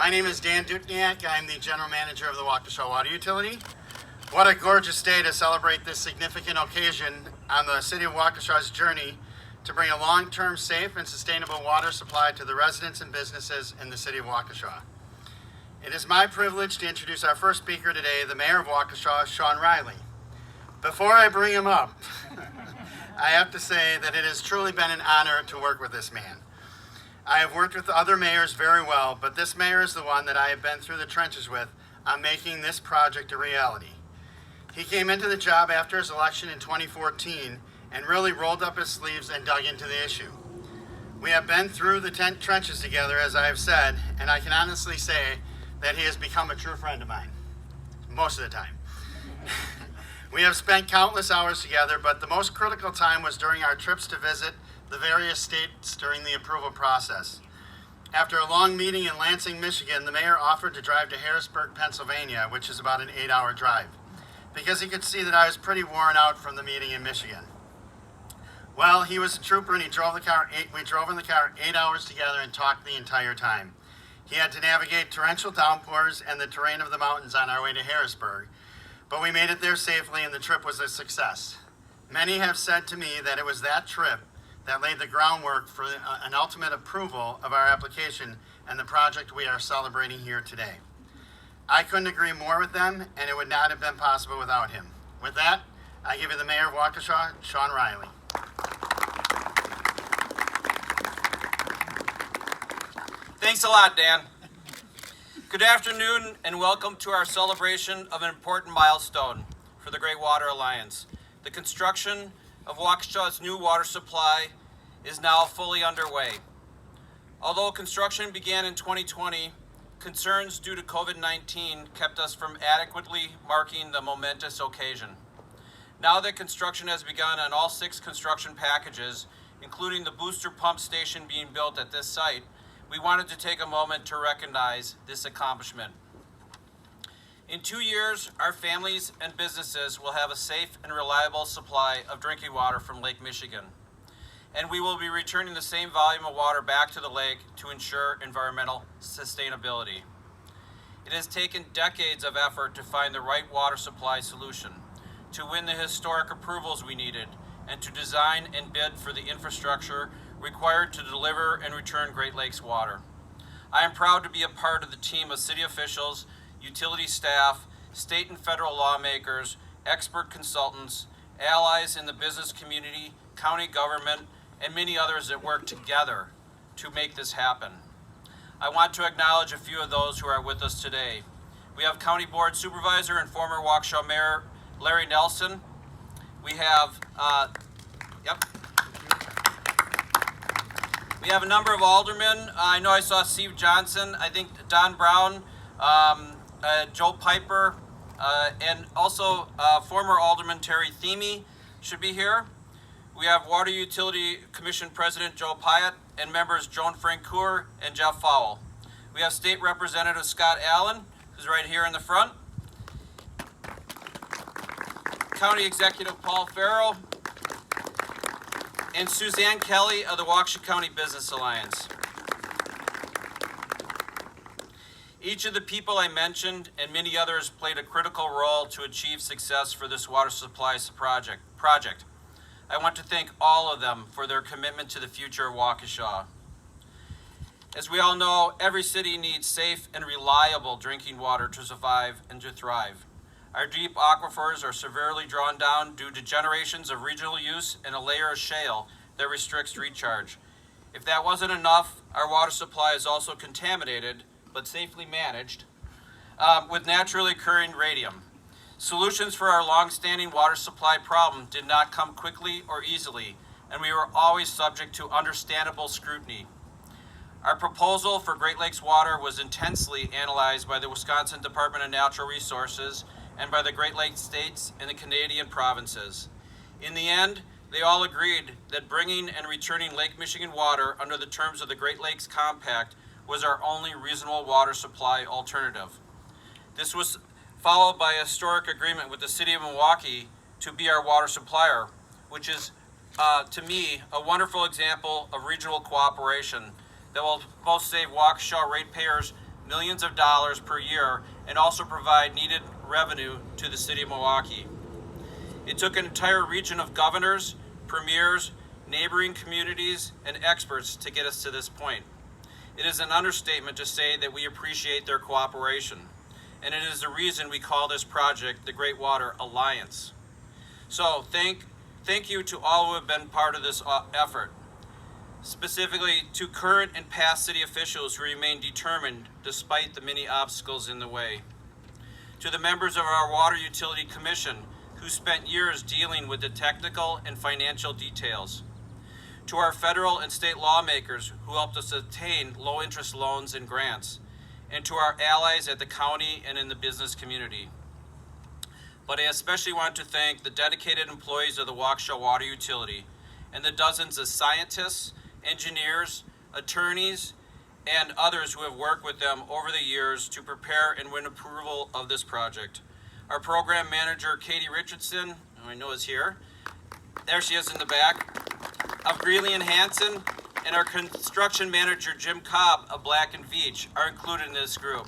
My name is Dan Duchniak. I'm the General Manager of the Waukesha Water Utility. What a gorgeous day to celebrate this significant occasion on the City of Waukesha's journey to bring a long-term, safe, and sustainable water supply to the residents and businesses in the City of Waukesha. It is my privilege to introduce our first speaker today, the Mayor of Waukesha, Shawn Reilly. Before I bring him up, I have to say that it has truly been an honor to work with this man. I have worked with other mayors very well, but this mayor is the one that I have been through the trenches with on making this project a reality. He came into the job after his election in 2014 and really rolled up his sleeves and dug into the issue. We have been through the trenches together, as I have said, and I can honestly say that he has become a true friend of mine, most of the time. We have spent countless hours together, but the most critical time was during our trips to visit the various states during the approval process. After a long meeting in Lansing, Michigan, the mayor offered to drive to Harrisburg, Pennsylvania, which is about an 8-hour drive, because he could see that I was pretty worn out from the meeting in Michigan. Well, he was a trooper and we drove in the car 8 hours together and talked the entire time. He had to navigate torrential downpours and the terrain of the mountains on our way to Harrisburg, but we made it there safely and the trip was a success. Many have said to me that it was that trip that laid the groundwork for an ultimate approval of our application and the project we are celebrating here today. I couldn't agree more with them, and it would not have been possible without him. With that, I give you the Mayor of Waukesha, Shawn Reilly. Thanks a lot, Dan. Good afternoon and welcome to our celebration of an important milestone for the Great Water Alliance. The construction of Waukesha's new water supply is now fully underway. Although construction began in 2020, concerns due to COVID-19 kept us from adequately marking the momentous occasion. Now that construction has begun on all 6 construction packages, including the booster pump station being built at this site, we wanted to take a moment to recognize this accomplishment. In 2 years, our families and businesses will have a safe and reliable supply of drinking water from Lake Michigan. And we will be returning the same volume of water back to the lake to ensure environmental sustainability. It has taken decades of effort to find the right water supply solution, to win the historic approvals we needed, and to design and bid for the infrastructure required to deliver and return Great Lakes water. I am proud to be a part of the team of city officials, utility staff, state and federal lawmakers, expert consultants, allies in the business community, county government, and many others that work together to make this happen. I want to acknowledge a few of those who are with us today. We have County Board Supervisor and former Waukesha Mayor Larry Nelson. We have, we have a number of aldermen. I know I saw Steve Johnson, I think Don Brown, Joe Piper, and also former Alderman Terry Theme should be here. We have Water Utility Commission President Joe Piatt and members Joan Francoeur and Jeff Fowle. We have State Representative Scott Allen, who's right here in the front. County Executive Paul Farrow, and Suzanne Kelley of the Waukesha County Business Alliance. Each of the people I mentioned and many others played a critical role to achieve success for this water supply project. I want to thank all of them for their commitment to the future of Waukesha. As we all know, every city needs safe and reliable drinking water to survive and to thrive. Our deep aquifers are severely drawn down due to generations of regional use and a layer of shale that restricts recharge. If that wasn't enough, our water supply is also contaminated, but safely managed, with naturally occurring radium. Solutions for our long-standing water supply problem did not come quickly or easily, and we were always subject to understandable scrutiny. Our proposal for Great Lakes water was intensely analyzed by the Wisconsin Department of Natural Resources and by the Great Lakes states and the Canadian provinces. In the end, they all agreed that bringing and returning Lake Michigan water under the terms of the Great Lakes Compact was our only reasonable water supply alternative. This was followed by a historic agreement with the city of Milwaukee to be our water supplier, which is, to me, a wonderful example of regional cooperation that will both save Waukesha ratepayers millions of dollars per year and also provide needed revenue to the city of Milwaukee. It took an entire region of governors, premiers, neighboring communities, and experts to get us to this point. It is an understatement to say that we appreciate their cooperation, and it is the reason we call this project the Great Water Alliance. So thank you to all who have been part of this effort, specifically to current and past city officials who remain determined despite the many obstacles in the way. To the members of our Water Utility Commission who spent years dealing with the technical and financial details. To our federal and state lawmakers who helped us obtain low-interest loans and grants, and to our allies at the county and in the business community. But I especially want to thank the dedicated employees of the Waukesha Water Utility and the dozens of scientists, engineers, attorneys, and others who have worked with them over the years to prepare and win approval of this project. Our program manager, Katie Richardson, who I know is here, there she is in the back, of Greeley and Hanson, and our construction manager, Jim Cobb of Black and Veatch, are included in this group.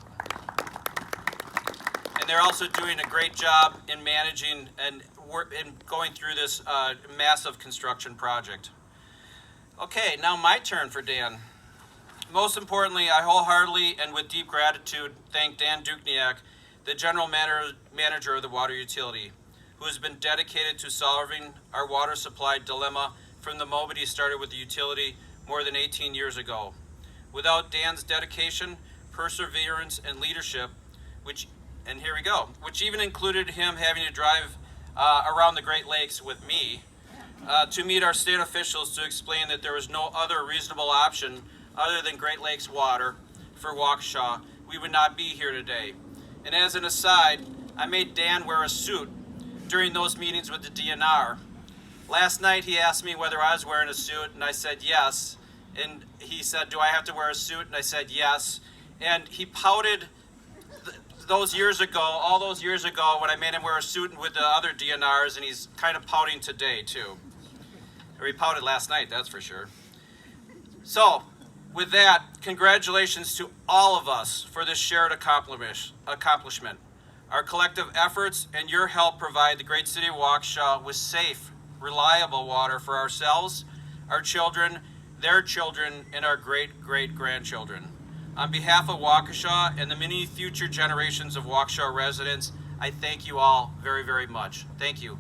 And they're also doing a great job in managing and going through this massive construction project. Okay, now my turn for Dan. Most importantly, I wholeheartedly and with deep gratitude thank Dan Duchniak, the general manager of the water utility, who has been dedicated to solving our water supply dilemma from the moment he started with the utility more than 18 years ago. Without Dan's dedication, perseverance, and leadership, which even included him having to drive around the Great Lakes with me to meet our state officials to explain that there was no other reasonable option other than Great Lakes water for Waukesha, we would not be here today. And as an aside, I made Dan wear a suit during those meetings with the DNR. Last night he asked me whether I was wearing a suit, and I said yes. And he said, do I have to wear a suit? And I said yes. And he pouted all those years ago when I made him wear a suit with the other DNRs, and he's kind of pouting today too. Or he pouted last night, that's for sure. So, with that, congratulations to all of us for this shared accomplishment. Our collective efforts and your help provide the great city of Waukesha with safe, reliable water for ourselves, our children, their children, and our great-great-grandchildren. On behalf of Waukesha and the many future generations of Waukesha residents, I thank you all very, very much. Thank you.